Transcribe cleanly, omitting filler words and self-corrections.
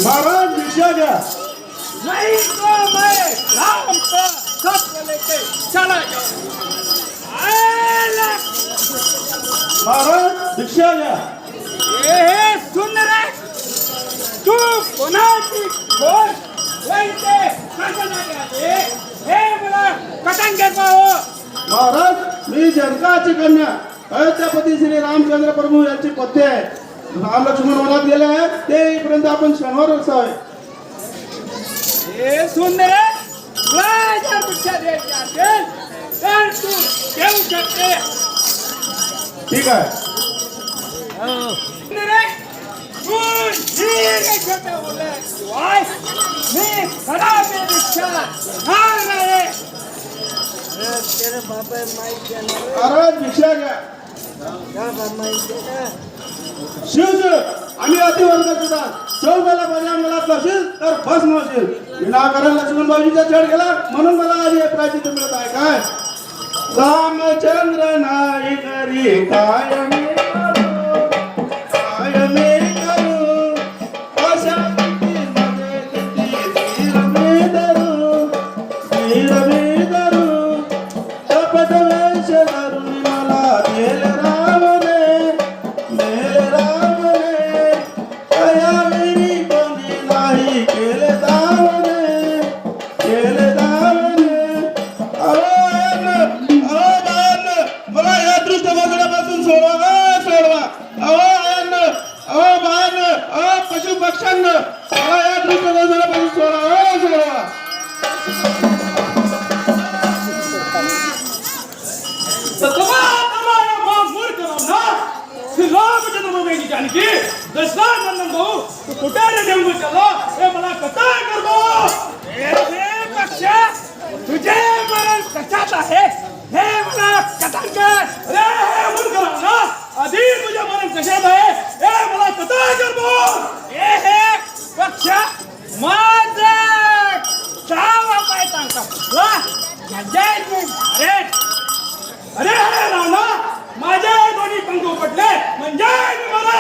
महाराज भिक्षा घ्या. नहीं तो मैं राम का सत्य लेके चला जाऊं. महाराज भिक्षा घ्या. ये सुन रे, तू कोणाची कोण वैसे कसं हे मला कथन घेत हो. महाराज मी जनकाची कन्या अयोध्यापती श्री रामचंद्र प्रभू यांची पत्नी आहे. राम लक्ष्मण वनात गेले आहेत ते पर्यंत आपण क्षणभर असावे. हे सुन रे, तुला जर भिक्षा द्यायची असेल तर तू देऊ शकते. ठीक आहे. सुन रे, तू ठीक छोटे बोलले शिवाय मी खरा में भिक्षा खाणार नाही. तेरे बाबा माहिती आहे ना. महाराज भिक्षा घ्या. शिवजी आम्ही अतिवर्गाचे दास चौकाला बजा मला बसशील तर भस्म होशील. विनाकारण लक्ष्मण बाबूजीचा छळ केला म्हणून मला आज हे प्रायश्चित्त मिळत आहे. काय रामचंद्र नाही करी काय मी करू, काय मी करू, अशा रीतीमध्ये किती धीर मी धरू, धीर मी धरू, तपत वेश धरून मला नेल रावणे, नेल रावणे, कयाविरी कोणी नाही केले दावणे, केले दावणे. मला या दृष्ट बघण्यापासून सोडवा, सोडवा. अहो बाळांनो, पशु पक्ष्यांना मला या दृष्ट बघण्यापासून सोडवा, सोडवा. जानकी दशरथ नंदन भाऊ तू कुठे रे नेमकं चलो हे मला कथा करतो. पक्षा तुझे मरण कशात आहे हे मला कथा कर. अरे हे मूर्ख ना, आधी तुझे मरण कशात आहे हे मला कथा करतो. हे पक्षा माझा चावा पाय सांगता वा अरे अरे अरे राणा माझे दोन्ही पंख पडले म्हणजे मी मला